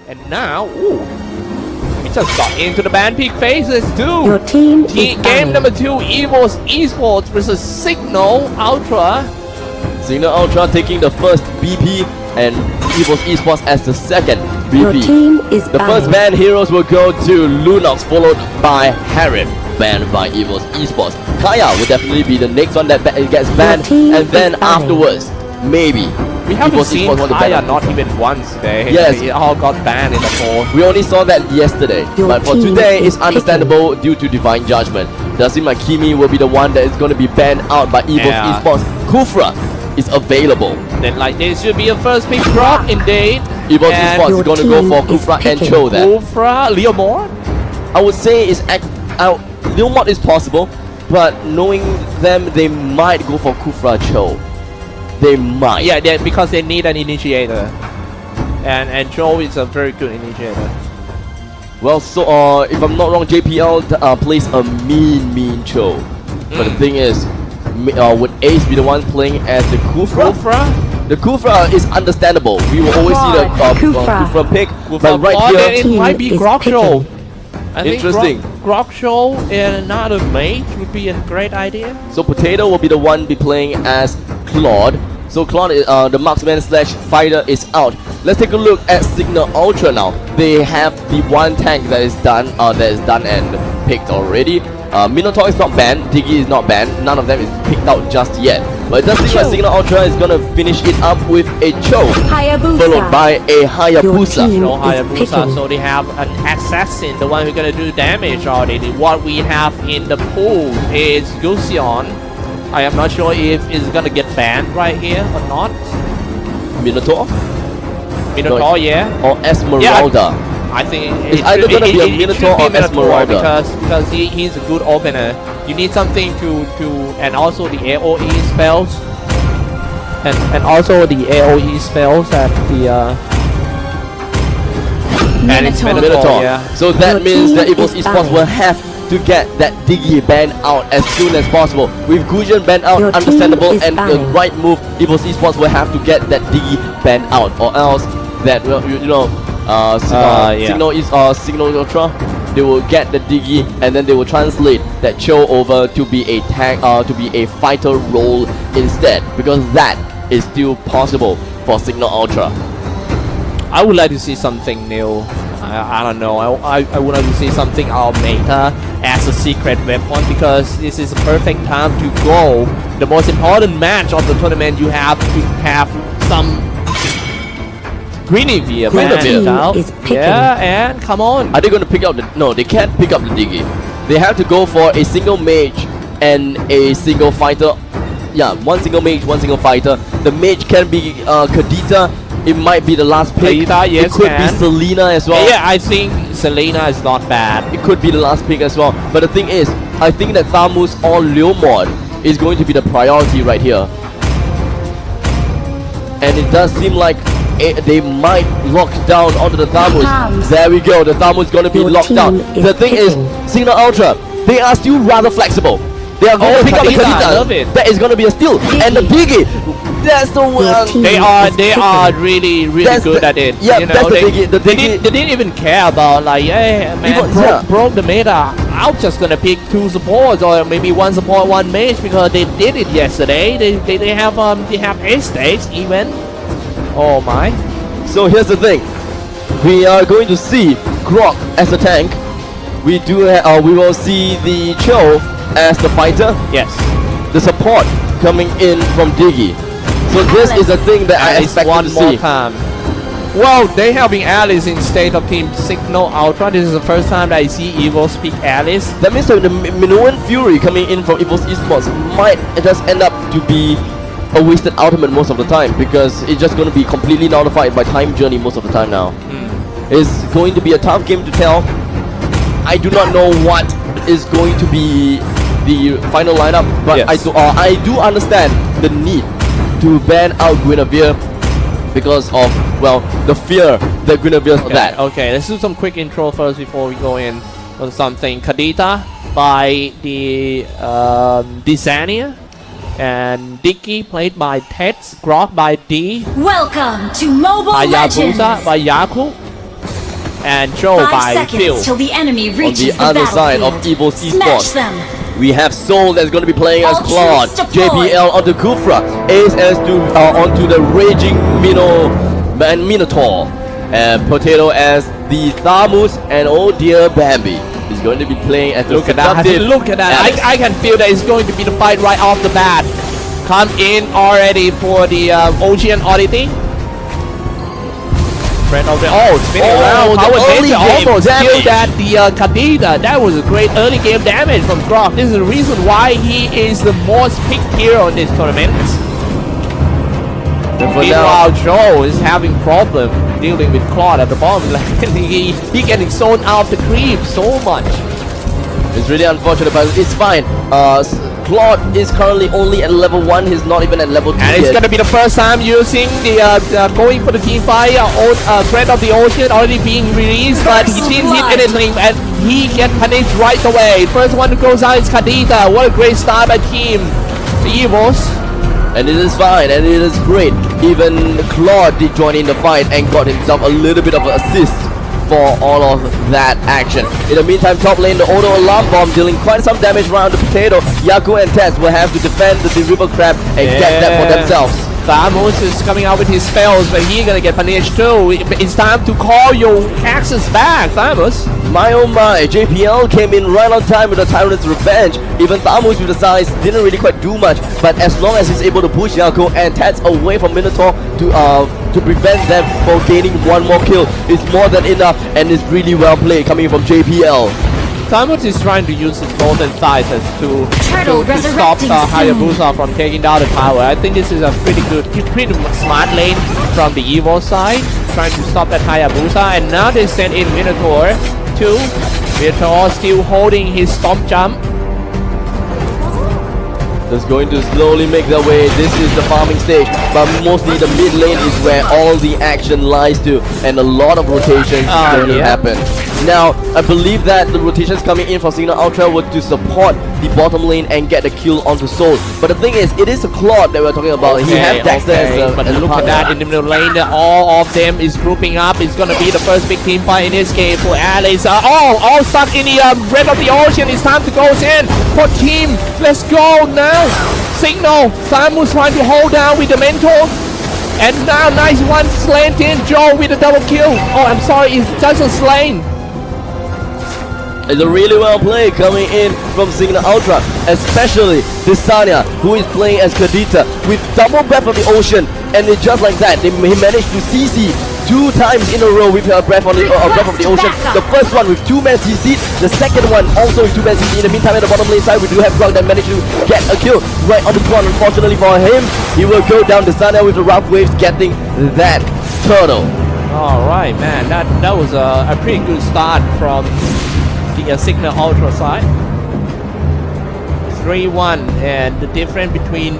And now, ooh, we just got into the band peak phases too. Your team is Game number 2, Evos Esports versus Cignal Ultra. Cignal Ultra taking the first BP and Evos Esports as the second Your BP. team is The first ban heroes will go to Lunox, followed by Harif, banned by Evos Esports. Kaya will definitely be the next one that gets banned, and then afterwards, maybe We haven't Evos seen Esports want to Kaya ban. not even once today. Yes. It all got banned in the fall. We only saw that yesterday, Your but for team today is it's understandable due to divine judgment. Does seem like Kimi will be the one that is going to be banned out by Evos Yeah. Esports. Kufra is available. Then like this should be a first pick drop indeed. Evos And Esports is your going to go team for is Kufra and picking. Cho then. Kufra, Leomore. I would say it's Lil Mod is possible, but knowing them, they might go for Kufra Cho. They might. Yeah, because they need an initiator. And Joe is a very good initiator. Well, so if I'm not wrong, JPL plays a mean Cho. But the thing is, would Ace be the one playing as the Kufra? The Kufra is understandable. We will always see the Kufra pick, but right here, it might be Grokcho. I think Interesting. Grokcho and another mage would be a great idea. so Potato will be the one be playing as Claude. So Claude, the marksman slash fighter is out. Let's take a look at Cignal Ultra now. They have the one tank that is done and picked already. Minotaur is not banned, Diggy is not banned, none of them is picked out just yet. But it does seem like Cignal Ultra is gonna finish it up with a Cho, followed by a Hayabusa. team No is Hayabusa, picking. so they have an assassin, the one who's gonna do damage already. What we have in the pool is Gusion. I am not sure if it's gonna get banned right here or not. Minotaur Minotaur, yeah. or Esmeralda. I think It's either gonna be a Minotaur or Esmeralda. because he's a good opener. You need something to and also the AOE spells and also the AOE spells at the and it's Minotaur. yeah. So that Your means that team Evos is Esports banned. will have to get that Diggy banned out as soon as possible. With Gusion banned out, Your team understandable, is and the banned. right move, Evos Esports will have to get that Diggy banned out, or else that Cignal is Cignal Ultra. They will get the Diggy and then they will translate that Cho over to be a tank, to be a fighter role instead, because that is still possible for Cignal Ultra. I would like to see something new. I don't know. I would like to see something out of meta as a secret weapon, because this is the perfect time to go. The most important match of the tournament, you have to have some Guinevere Guinevere. out. Is picking. Yeah, and come on. Are they going to pick up the... No, they can't pick up the Diggy. They have to go for a single mage and a single fighter. Yeah, one single mage, one single fighter. The mage can be Kadita. It might be the last pick. Kadita, yes, it could can. be Selena as well. Yeah, I think Selena is not bad. It could be the last pick as well. But the thing is, I think that Thamus or Leomord is going to be the priority right here. And it does seem like they might lock down onto the Thamus. There we go, the Thamus is going to be Your locked down. team is The thing is, picking. Cignal Ultra, they are still rather flexible. They are going to pick up the Kadita, I Kadita. love it. That is going to be a steal. And the Diggy, that's the one. team They are really That's good the- at it. yeah, you know, that's the they, Diggy- the they Diggy- didn't even care about like, hey man, Even- yeah. broke the meta. I'm just gonna pick 2 supports or maybe 1 support, 1 mage, because they did it yesterday. They have A stage even. Oh my. So here's the thing. We are going to see Grok as a tank. We will see the Cho as the fighter. Yes. The support coming in from Diggy. So this is the thing that I Alice expect one to more see. time. Well, they having Alice instead of Team Cignal Ultra. This is the first time that I see Evos pick Alice. That means that the Minoan Fury coming in from Evos Esports might just end up to be a wasted ultimate most of the time, because it's just going to be completely nullified by time journey most of the time now. It's going to be a tough game to tell. I do not know what is going to be the final lineup, but Yes. I do understand the need to ban out Guinevere because of, well, the fear that Guinevere's that. Okay, let's do some quick intro first before we go in on something. Kadita, by the Desania, and Dicky played by Tets, Grok by D, Welcome to Mobile Legends. Hayabusa by Yaku, and Joe 5 by seconds Phil. till the enemy On reaches the other side of battlefield. Evos Smash Esports, them. we have Soul that's going to be playing as Ultra Claude, deployed. JPL onto Kufra, Ace as to onto the Raging Minotaur, and Potato as the Thamus, and oh dear Bambi is going to be playing as the Look at that! seductive Look at that! Alex. I can feel that it's going to be the fight right off the bat. Come in already for the Ocean Oddity. Friend of the spinning around. the Power early Danger game almost damage. killed that the Kadita. That was a great early game damage from Grok. This is the reason why he is the most picked hero in this tournament. And for now, Meanwhile, Joe is having problem dealing with Claude at the bottom lane. he getting zoned out the creep so much. it's really unfortunate, but it's fine. Claude is currently only at level 1. He's not even at level 2 And it's yet. gonna be the first time using the going for the team fight. Threat of the Ocean already being released, but he didn't hit anything, and he get punished right away. First one who goes out is Kadita. What a great start by team the Evos. And it is fine, and it is great. Even Claude did join in the fight and got himself a little bit of an assist for all of that action. In the meantime, top lane, the auto alarm bomb dealing quite some damage around the Potato. Yaku and Tess will have to defend the river crab and get that for themselves. Thamus is coming out with his spells, but he's gonna get punished too. It's time to call your axes back, Thamus. My oh my, JPL came in right on time with the Tyrant's Revenge. Even Thamus with the size didn't really quite do much, but as long as he's able to push Yaku and Tats away from Minotaur to prevent them from gaining one more kill, is more than enough, and it's really well played coming from JPL. Thamus is trying to use his golden sizes to stop resurrecting soon. Hayabusa from taking down the tower. I think this is a pretty smart lane from the Evo side, trying to stop that Hayabusa, and now they send in Minotaur too. Minotaur still holding his stomp jump. Just going to slowly make their way. This is the farming stage, but mostly the mid lane is where all the action lies to, and a lot of rotations going to happen. Now, I believe that the rotations coming in from Cignal Ultra were to support the bottom lane and get the kill onto Soul. But the thing is, it is a Claude that we're talking about. He has Dexter as but a look at that in the middle lane. All of them is grouping up. It's gonna be the first big team fight in this game for Alice. All stuck in the red of the ocean. It's time to go in for team. Let's go now. Cignal. Thamus trying to hold down with the mentor. And now nice one slant in. Joe with a double kill. Oh, I'm sorry. It's just a slain. It's a really well play coming in from Cignal Ultra, especially Desania, who is playing as Kadita with double Breath of the Ocean, and it's just like that, he managed to CC 2 times in a row with her Breath of the Ocean. The first one with 2 men CC, the second one also with 2 men CC. In the meantime, at the bottom lane side, we do have Grok that managed to get a kill right on the front. Unfortunately for him, he will go down Desania with the rough waves, getting that turtle. Alright, man, that was a pretty good start from the Cignal Ultra side. 3-1, and the difference between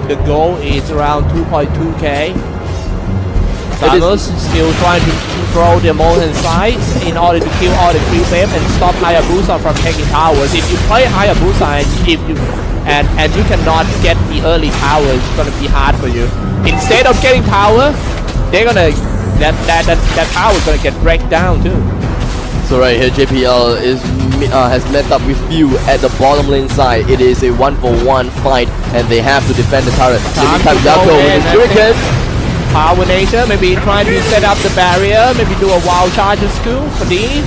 the goal is around 2.2k. Thamus still trying to throw the molten sides in order to kill all the creep wave and stop Hayabusa from taking towers. If you play Hayabusa and you cannot get the early tower, it's gonna be hard for you. Instead of getting tower, they're gonna that tower is gonna get break down too. So right here, JPL has met up with Few at the bottom lane side. It is a 1-for-1 fight, and they have to defend the turret. In the meantime, Yako with his shurikens. Power Nature, maybe trying to set up the barrier, maybe do a wild charges too for D.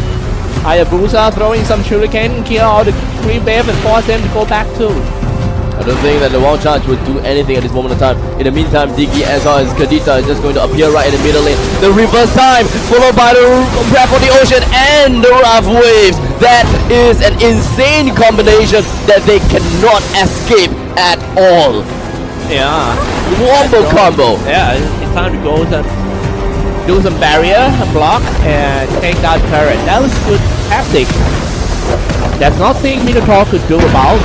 Hayabusa throwing some shuriken, kill all the creep wave and force them to go back too. I don't think that the wild charge would do anything at this moment in time. In the meantime, Diggy as well as Kadita is just going to appear right in the middle lane. The reverse time, followed by the Breath of the Ocean and the rough waves. That is an insane combination that they cannot escape at all. Yeah. Wombo combo. Yeah, it's time to go do some barrier, block, and take that turret. That was good tactic. That's nothing Minotaur could do about.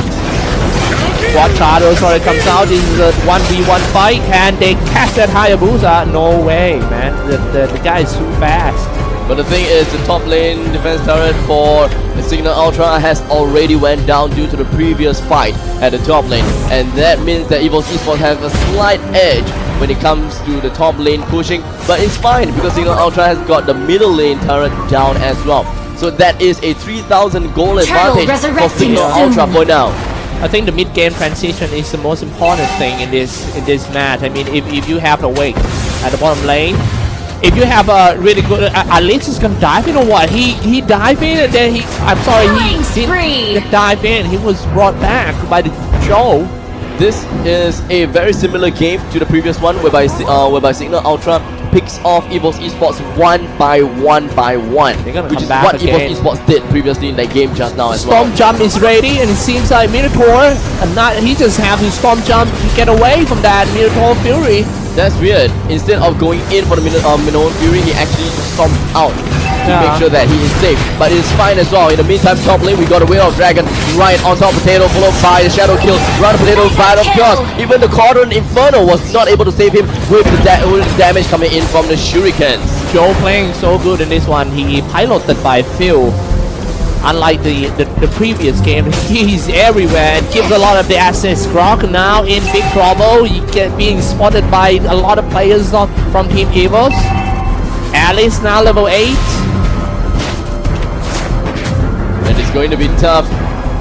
Watch Shadows already comes out. This is a 1v1 fight. Can they catch that Hayabusa? No way, man. The guy is too fast. But the thing is, the top lane defense turret for the Cignal Ultra has already went down due to the previous fight at the top lane. And that means that Evos Esports have a slight edge when it comes to the top lane pushing. But it's fine because Cignal Ultra has got the middle lane turret down as well. So that is a 3,000 gold advantage for Cignal Ultra for now. I think the mid-game transition is the most important thing in this match. I mean, if you have the weight at the bottom lane, if you have a really good, at least he's gonna dive in or what? He dive in and then he didn't dive in. He was brought back by the Joe. This is a very similar game to the previous one, whereby Cignal Ultra picks off Evos Esports one by one, which is what Evos Esports did previously in that game just now as well. Storm jump is ready, and it seems like Minotaur, he just have to storm jump to get away from that Minotaur Fury. That's weird. Instead of going in for the Minotaur Fury, he actually stormed out to make sure that he is safe. But it's fine as well. In the meantime, top lane, we got a Wheel of Dragon right on top of Potato, followed by the Shadow Kill. Right on Potato, but of course, even the Quadrant Inferno was not able to save him with the damage coming in from the Shurikens. Joe playing so good in this one. He piloted by Phil. Unlike the previous game, he's everywhere and gives a lot of the assist. Grok now in big trouble. He being spotted by a lot of players from Team Evos. Alice now level 8. And it's going to be tough.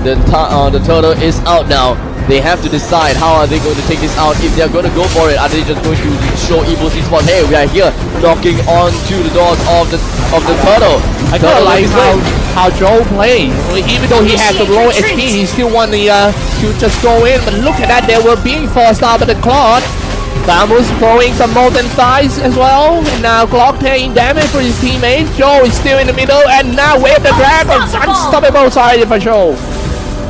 The turtle is out now. They have to decide how are they going to take this out. If they're going to go for it, are they just going to show Evos Esports, hey, we are here, knocking on to the doors of the turtle. I kind of like how Joe played. Even though he had the low HP, he still wanted to just go in. But look at that, they were being forced out by the Claude. Bamboo's throwing some molten thighs as well. And now Glock taking damage for his teammate. Joe is still in the middle, and now Wave the Dragons. Unstoppable side for Joe.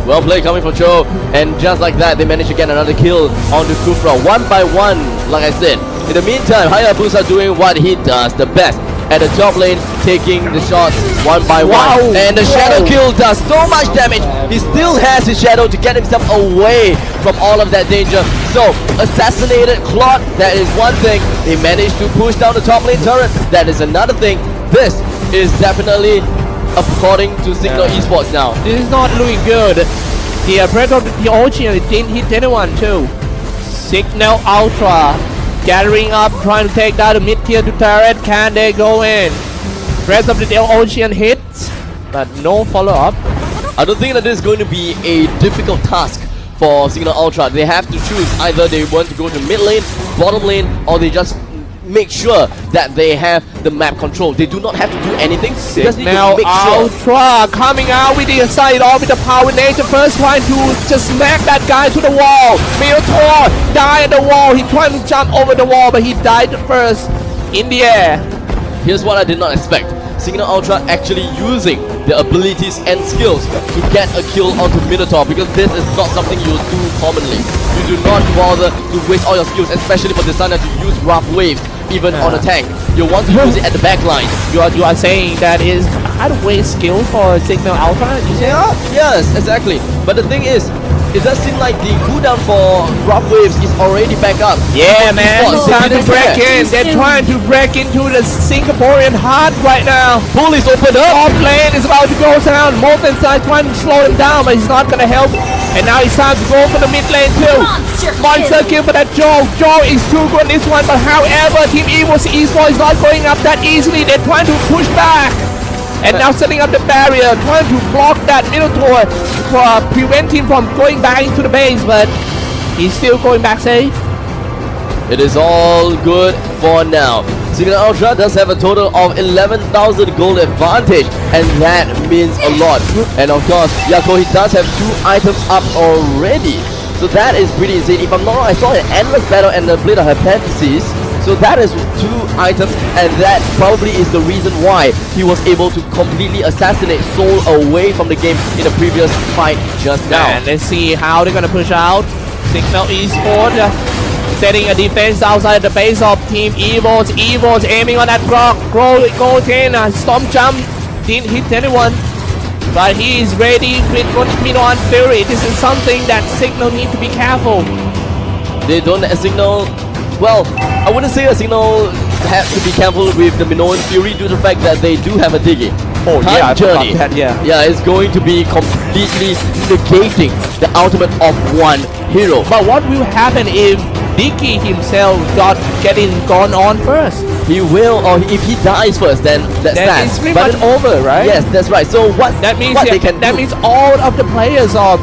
Well played coming from Joe, and just like that, they managed to get another kill on the Kufra, one by one, like I said. In the meantime, Hayabusa doing what he does the best. At the top lane, taking the shots one by one. And the Shadow Kill does so much damage. He still has his Shadow to get himself away from all of that danger. So, assassinated Claude, that is one thing. They managed to push down the top lane turret. That is another thing. This is definitely according to Cignal Esports now. This is not looking good. The Breath of the Ocean didn't hit anyone too. Cignal Ultra gathering up, trying to take down the mid-tier to turret. Can they go in? Breath of the Ocean hits, but no follow-up. I don't think that this is going to be a difficult task for Cignal Ultra. They have to choose either they want to go to mid lane, bottom lane, or they just make sure that they have the map control. They do not have to do anything. They just need to make sure. Ultra coming out with the side off with the power nature first, trying to just smack that guy to the wall. Minotaur died at the wall. He tried to jump over the wall, but he died first in the air. Here's what I did not expect. Cignal Ultra actually using their abilities and skills to get a kill onto Minotaur, because this is not something you do commonly. You do not bother to waste all your skills, especially for Designer to use rough waves even on a tank. You want to use it at the back line. You are saying that is kind of waste skill for Cignal Ultra? You say? Yes, exactly. But the thing is, it does seem like the cooldown for rough waves is already back up. Yeah, man, it's time to break in. They're trying to break into the Singaporean heart right now. Pool is open up. Top lane is about to go down. Molten side trying to slow him down, but he's not gonna help. And now it's time to go for the mid lane too. Monster kill for that Joe. Joe is too good in this one, but however, Team Evos Esports is not going up that easily. They're trying to push back. And now setting up the barrier, trying to block that Minotaur to prevent him from going back into the base, but he's still going back safe. It is all good for now. Cignal Ultra does have a total of 11,000 gold advantage, and that means a lot. And of course, Yako, he does have 2 items up already. So that is pretty insane. If I'm not wrong, I saw an Endless Battle and the Blade of Hypothesis. So that is 2 items, and that probably is the reason why he was able to completely assassinate Soul away from the game in the previous fight just now. And let's see how they're gonna push out. Cignal Esports setting a defense outside the base of Team Evos. Evos aiming on that Grok. Goes in, Storm Jump didn't hit anyone, but he is ready with Minotaur Fury. This is something that Cignal need to be careful. They don't Cignal. Well, I wouldn't say a Cignal have to be careful with the Minoan Fury due to the fact that they do have a Diggy. Oh Time yeah, I forgot Journey. that, yeah. Yeah, it's going to be completely negating the ultimate of one hero. But what will happen if Dicky himself gone on first? He will, or if he dies first, then that's Then that. it's pretty But much over, right? yes, that's right. So what That means they can that do, means all of the players of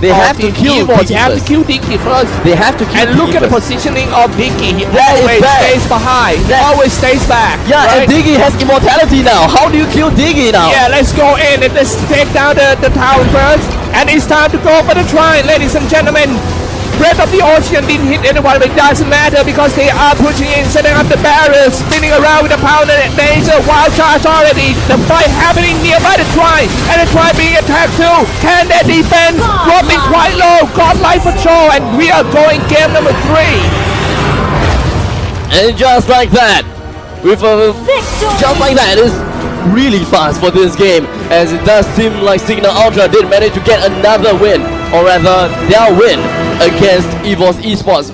They have to kill Evos Dicky have to first. kill Dicky first. they have to kill And look at the Diggy first. positioning of Dicky. He That is always bad. stays behind. He That- always stays back. Yeah, right? and Diggy has immortality now. How do you kill Diggy now? Yeah, let's go in and let's take down the town first. And it's time to go for the try, ladies and gentlemen. Breath of the Ocean didn't hit anyone, but it doesn't matter because they are pushing in, setting up the barriers, spinning around with the pounder. There's a wild charge already. The fight happening nearby the try, and the try being attacked too. Can they defend? Dropping quite low. Got life for sure, and we are going game number 3. And just like that, with a just like that, it's really fast for this game, as it does seem like Cignal Ultra did manage to get another win, or rather their win against Evos Esports.